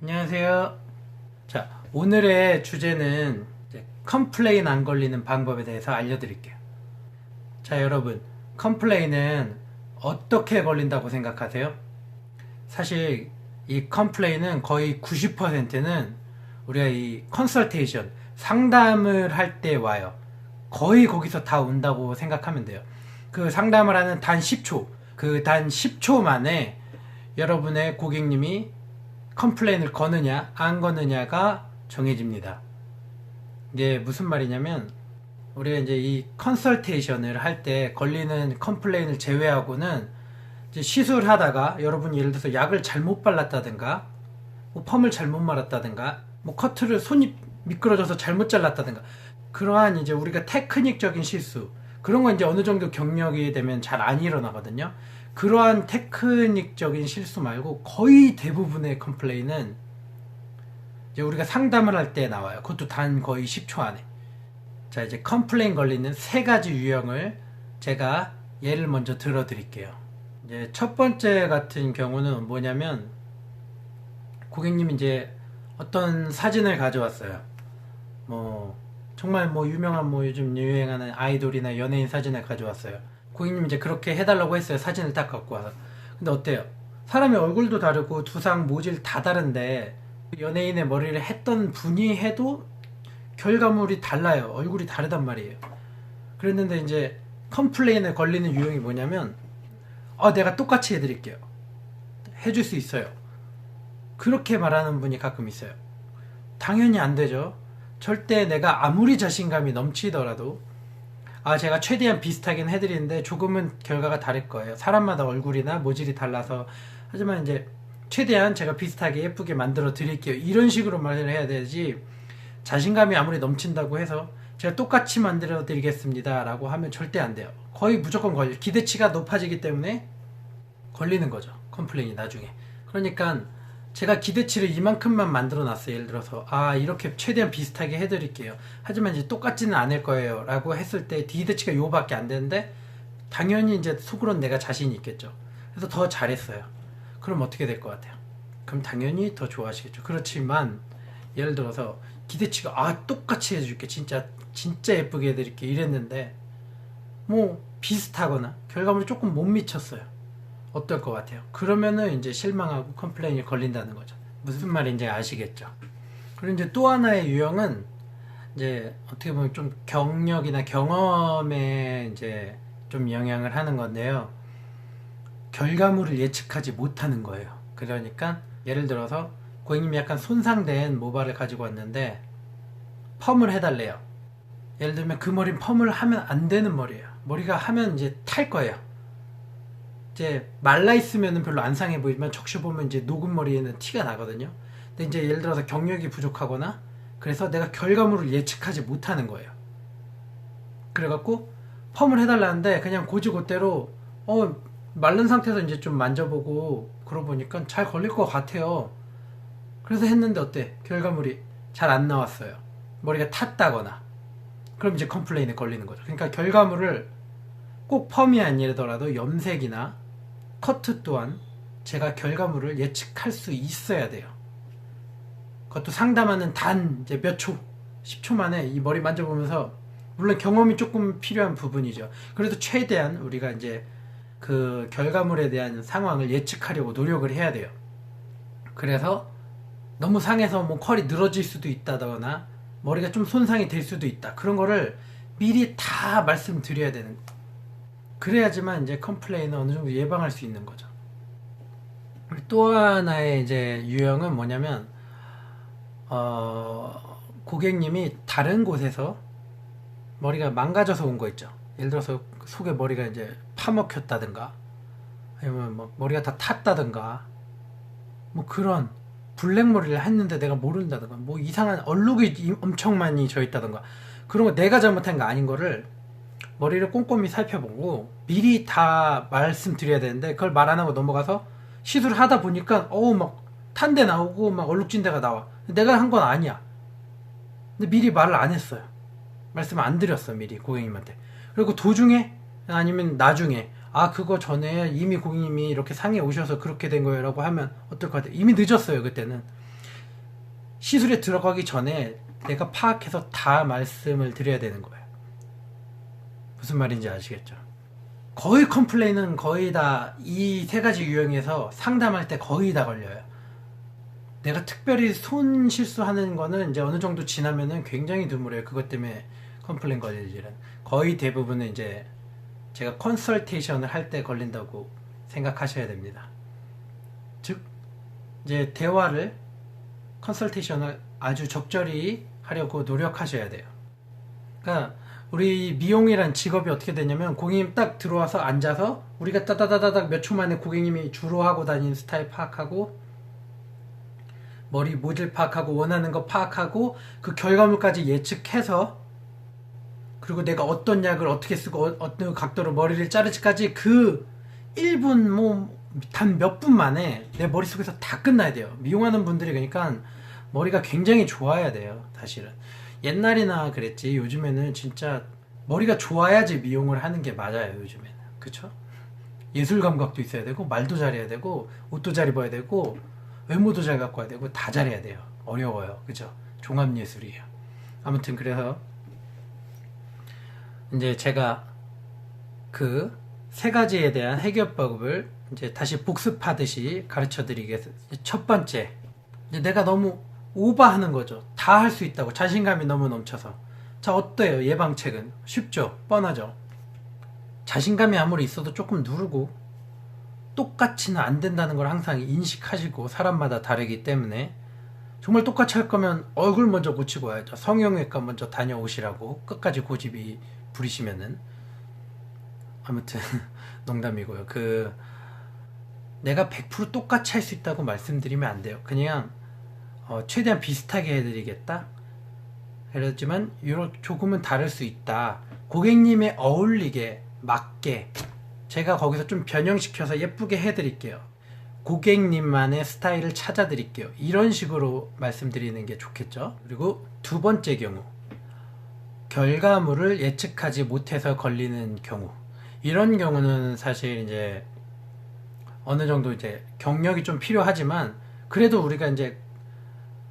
안녕하세요. 자, 오늘의 주제는 이제 컴플레인 안 걸리는 방법에 대해서 알려드릴게요. 자, 여러분, 컴플레인은 어떻게 걸린다고 생각하세요? 사실 이 컴플레인은 거의 90%는 우리가 이 컨설테이션, 상담을 할 때 와요. 거의 거기서 다 온다고 생각하면 돼요. 그 상담을 하는 단 10초, 그 단 10초 만에 여러분의 고객님이 컴플레인을 거느냐 안 거느냐가 정해집니다. 이게 무슨 말이냐면 우리가 이제 이 컨설테이션을 할 때 걸리는 컴플레인을 제외하고는 이제 시술하다가 여러분이 예를 들어서 약을 잘못 발랐다든가 뭐 펌을 잘못 말았다든가 뭐 커트를 손이 미끄러져서 잘못 잘랐다든가 그러한 이제 우리가 테크닉적인 실수 그런 건 이제 어느 정도 경력이 되면 잘 안 일어나거든요. 그러한 테크닉적인 실수 말고 거의 대부분의 컴플레인은 이제 우리가 상담을 할 때 나와요. 그것도 단 거의 10초 안에. 자, 이제 컴플레인 걸리는 세 가지 유형을 제가 예를 먼저 들어드릴게요. 이제 첫 번째 같은 경우는 뭐냐면 고객님이 이제 어떤 사진을 가져왔어요. 뭐 정말 뭐 유명한 뭐 요즘 유행하는 아이돌이나 연예인 사진을 가져왔어요. 고객님 이제 그렇게 해달라고 했어요. 사진을 딱 갖고 와서. 근데 어때요? 사람의 얼굴도 다르고 두상 모질 다 다른데 연예인의 머리를 했던 분이 해도 결과물이 달라요. 얼굴이 다르단 말이에요. 그랬는데 이제 컴플레인에 걸리는 유형이 뭐냐면 내가 똑같이 해드릴게요. 해줄 수 있어요. 그렇게 말하는 분이 가끔 있어요. 당연히 안 되죠. 절대 내가 아무리 자신감이 넘치더라도 제가 최대한 비슷하긴 해드리는데 조금은 결과가 다를 거예요. 사람마다 얼굴이나 모질이 달라서. 하지만 이제 최대한 제가 비슷하게 예쁘게 만들어 드릴게요. 이런 식으로 말을 해야 되지 자신감이 아무리 넘친다고 해서 제가 똑같이 만들어 드리겠습니다 라고 하면 절대 안 돼요. 거의 무조건 걸려요. 기대치가 높아지기 때문에 걸리는 거죠. 컴플레인이 나중에. 그러니까 제가 기대치를 이만큼만 만들어 놨어요. 예를 들어서 이렇게 최대한 비슷하게 해드릴게요. 하지만 이제 똑같지는 않을 거예요 라고 했을 때 기대치가 요밖에 안 되는데 당연히 이제 속으로는 내가 자신이 있겠죠. 그래서 더 잘했어요. 그럼 어떻게 될 것 같아요? 그럼 당연히 더 좋아하시겠죠. 그렇지만 예를 들어서 기대치가 똑같이 해줄게, 진짜 예쁘게 해드릴게 이랬는데 뭐 비슷하거나 결과물이 조금 못 미쳤어요. 어떨 것 같아요? 그러면은 이제 실망하고 컴플레인이 걸린다는 거죠. 무슨 말인지 아시겠죠? 그리고 이제 또 하나의 유형은 이제 어떻게 보면 좀 경력이나 경험에 이제 좀 영향을 하는 건데요. 결과물을 예측하지 못하는 거예요. 그러니까 예를 들어서 고객님이 약간 손상된 모발을 가지고 왔는데 펌을 해달래요. 예를 들면 그 머리는 펌을 하면 안 되는 머리예요. 머리가 하면 이제 탈 거예요. 이제 말라 있으면 별로 안 상해 보이지만 적셔 보면 이제 녹은 머리에는 티가 나거든요. 근데 이제 예를 들어서 경력이 부족하거나 그래서 내가 결과물을 예측하지 못하는 거예요. 그래갖고 펌을 해달라는데 그냥 고지고대로 마른 상태에서 이제 좀 만져보고 그러고 보니까 잘 걸릴 것 같아요. 그래서 했는데 어때? 결과물이 잘 안 나왔어요. 머리가 탔다거나 그럼 이제 컴플레인에 걸리는 거죠. 그러니까 결과물을 꼭 펌이 아니더라도 염색이나 커트 또한 제가 결과물을 예측할 수 있어야 돼요. 그것도 상담하는 단 이제 몇 초, 10초 만에 이 머리 만져보면서 물론 경험이 조금 필요한 부분이죠. 그래도 최대한 우리가 이제 그 결과물에 대한 상황을 예측하려고 노력을 해야 돼요. 그래서 너무 상해서 뭐 컬이 늘어질 수도 있다거나 머리가 좀 손상이 될 수도 있다. 그런 거를 미리 다 말씀드려야 되는 거예요. 그래야지만 이제 컴플레인을 어느 정도 예방할 수 있는 거죠. 또 하나의 이제 유형은 뭐냐면 고객님이 다른 곳에서 머리가 망가져서 온 거 있죠. 예를 들어서 속에 머리가 이제 파먹혔다든가 아니면 뭐 머리가 다 탔다든가 뭐 그런 블랙머리를 했는데 내가 모른다든가 뭐 이상한 얼룩이 엄청 많이 져 있다든가 그런 거 내가 잘못한 거 아닌 거를 머리를 꼼꼼히 살펴보고 미리 다 말씀드려야 되는데 그걸 말 안 하고 넘어가서 시술하다 보니까 막 탄 데 나오고 막 얼룩진 데가 나와. 내가 한 건 아니야. 근데 미리 말을 안 했어요. 말씀 안 드렸어 미리 고객님한테. 그리고 도중에 아니면 나중에 그거 전에 이미 고객님이 이렇게 상해 오셔서 그렇게 된 거예요 라고 하면 어떨 것 같아요? 이미 늦었어요 그때는. 시술에 들어가기 전에 내가 파악해서 다 말씀을 드려야 되는 거예요. 무슨 말인지 아시겠죠? 거의 컴플레인은 거의 다 이 세 가지 유형에서 상담할 때 거의 다 걸려요. 내가 특별히 손 실수하는 거는 이제 어느 정도 지나면은 굉장히 드물어요. 그것 때문에 컴플레인 걸릴 일은. 거의 대부분은 이제 제가 컨설테이션을 할 때 걸린다고 생각하셔야 됩니다. 즉, 이제 대화를, 컨설테이션을 아주 적절히 하려고 노력하셔야 돼요. 그러니까 우리 미용이란 직업이 어떻게 되냐면 고객님 딱 들어와서 앉아서 우리가 따다다다닥 몇 초 만에 고객님이 주로 하고 다니는 스타일 파악하고 머리 모질 파악하고 원하는 거 파악하고 그 결과물까지 예측해서 그리고 내가 어떤 약을 어떻게 쓰고 어떤 각도로 머리를 자르지까지 그 1분 뭐 단 몇 분 만에 내 머릿속에서 다 끝나야 돼요. 미용하는 분들이 그러니까 머리가 굉장히 좋아야 돼요. 사실은 옛날이나 그랬지 요즘에는 진짜 머리가 좋아야지 미용을 하는 게 맞아요. 요즘에는 그쵸? 예술 감각도 있어야 되고 말도 잘해야 되고 옷도 잘 입어야 되고 외모도 잘 갖고 와야 되고 다 잘해야 돼요. 어려워요. 그죠? 종합예술이에요. 아무튼 그래서 이제 제가 그 세 가지에 대한 해결법을 이제 다시 복습하듯이 가르쳐 드리겠습니다. 첫 번째, 이제 내가 너무 오버하는 거죠. 다 할 수 있다고 자신감이 너무 넘쳐서. 자, 어때요? 예방책은 쉽죠? 뻔하죠? 자신감이 아무리 있어도 조금 누르고 똑같이는 안 된다는 걸 항상 인식하시고 사람마다 다르기 때문에 정말 똑같이 할 거면 얼굴 먼저 고치고 와야죠. 성형외과 먼저 다녀오시라고 끝까지 고집이 부리시면은. 아무튼 농담이고요. 내가 100% 똑같이 할 수 있다고 말씀드리면 안 돼요. 그냥 최대한 비슷하게 해드리겠다. 그렇지만 조금은 다를 수 있다. 고객님에 어울리게 맞게 제가 거기서 좀 변형시켜서 예쁘게 해드릴게요. 고객님만의 스타일을 찾아드릴게요. 이런 식으로 말씀드리는 게 좋겠죠. 그리고 두 번째 경우, 결과물을 예측하지 못해서 걸리는 경우. 이런 경우는 사실 이제 어느 정도 이제 경력이 좀 필요하지만 그래도 우리가 이제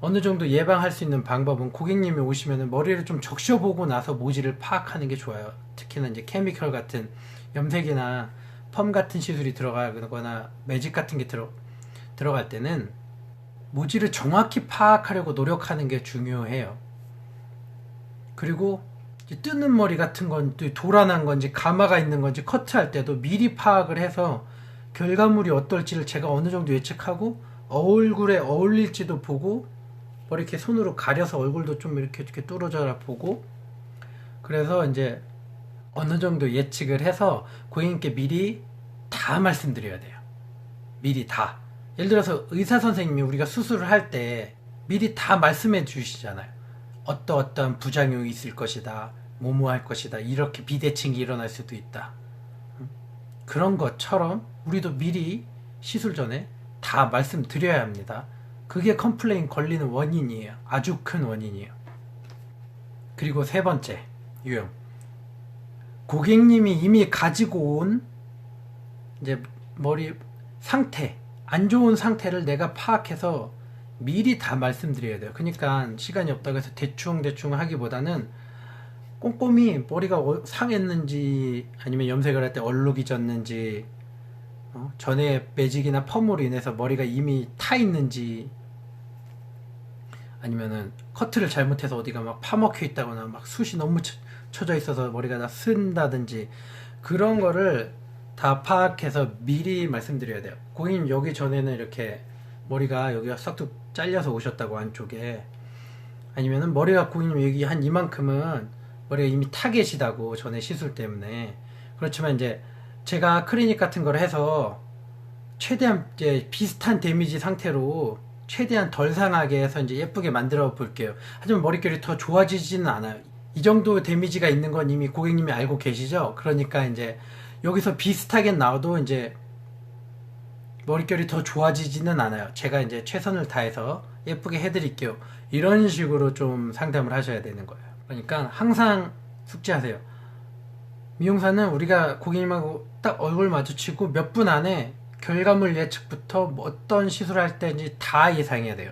어느 정도 예방할 수 있는 방법은 고객님이 오시면 머리를 좀 적셔보고 나서 모질을 파악하는 게 좋아요. 특히나 이제 케미컬 같은 염색이나 펌 같은 시술이 들어가거나 매직 같은 게 들어갈 때는 모질을 정확히 파악하려고 노력하는 게 중요해요. 그리고 뜨는 머리 같은 건 돌아난 건지 가마가 있는 건지 커트할 때도 미리 파악을 해서 결과물이 어떨지를 제가 어느 정도 예측하고 얼굴에 어울릴지도 보고 머리 이렇게 손으로 가려서 얼굴도 좀 이렇게 뚫어져라 보고 그래서 이제 어느 정도 예측을 해서 고객님께 미리 다 말씀드려야 돼요. 미리 다. 예를 들어서 의사 선생님이 우리가 수술을 할 때 미리 다 말씀해 주시잖아요. 어떠한 부작용이 있을 것이다. 뭐뭐 할 것이다. 이렇게 비대칭이 일어날 수도 있다. 그런 것처럼 우리도 미리 시술 전에 다 말씀드려야 합니다. 그게 컴플레인 걸리는 원인이에요. 아주 큰 원인이에요. 그리고 세 번째 유형. 고객님이 이미 가지고 온 이제 머리 상태, 안 좋은 상태를 내가 파악해서 미리 다 말씀드려야 돼요. 그러니까 시간이 없다고 해서 대충 하기보다는 꼼꼼히 머리가 상했는지 아니면 염색을 할 때 얼룩이 졌는지 전에 매직이나 펌으로 인해서 머리가 이미 타 있는지 아니면은 커트를 잘못해서 어디가 막 파먹혀 있다거나 막 숱이 너무 쳐져 있어서 머리가 다 쓴다든지 그런 거를 다 파악해서 미리 말씀드려야 돼요. 고객님 여기 전에는 이렇게 머리가 여기가 싹둑 잘려서 오셨다고 안쪽에 아니면은 머리가 고객님 여기 한 이만큼은 머리가 이미 타 계시다고 전에 시술 때문에 그렇지만 이제 제가 클리닉 같은 걸 해서 최대한 이제 비슷한 데미지 상태로 최대한 덜 상하게 해서 이제 예쁘게 만들어 볼게요. 하지만 머릿결이 더 좋아지지는 않아요. 이 정도 데미지가 있는 건 이미 고객님이 알고 계시죠? 그러니까 이제 여기서 비슷하게 나와도 이제 머릿결이 더 좋아지지는 않아요. 제가 이제 최선을 다해서 예쁘게 해드릴게요. 이런 식으로 좀 상담을 하셔야 되는 거예요. 그러니까 항상 숙지하세요. 미용사는 우리가 고객님하고 딱 얼굴 마주치고 몇 분 안에 결과물 예측부터 뭐 어떤 시술을 할 때인지 다 예상해야 돼요.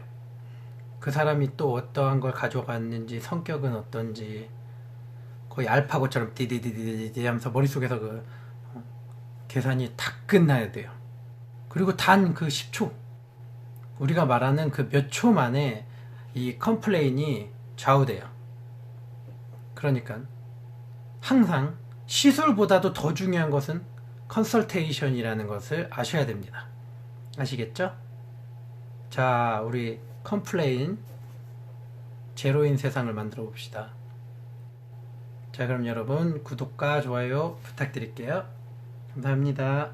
그 사람이 또 어떠한 걸 가져갔는지, 성격은 어떤지, 거의 알파고처럼 디디디디디 하면서 머릿속에서 계산이 다 끝나야 돼요. 그리고 단 그 10초, 우리가 말하는 그 몇 초 만에 이 컴플레인이 좌우돼요. 그러니까 항상 시술보다도 더 중요한 것은 컨설테이션이라는 것을 아셔야 됩니다. 아시겠죠? 자, 우리 컴플레인 제로인 세상을 만들어 봅시다. 자, 그럼 여러분 구독과 좋아요 부탁드릴게요. 감사합니다.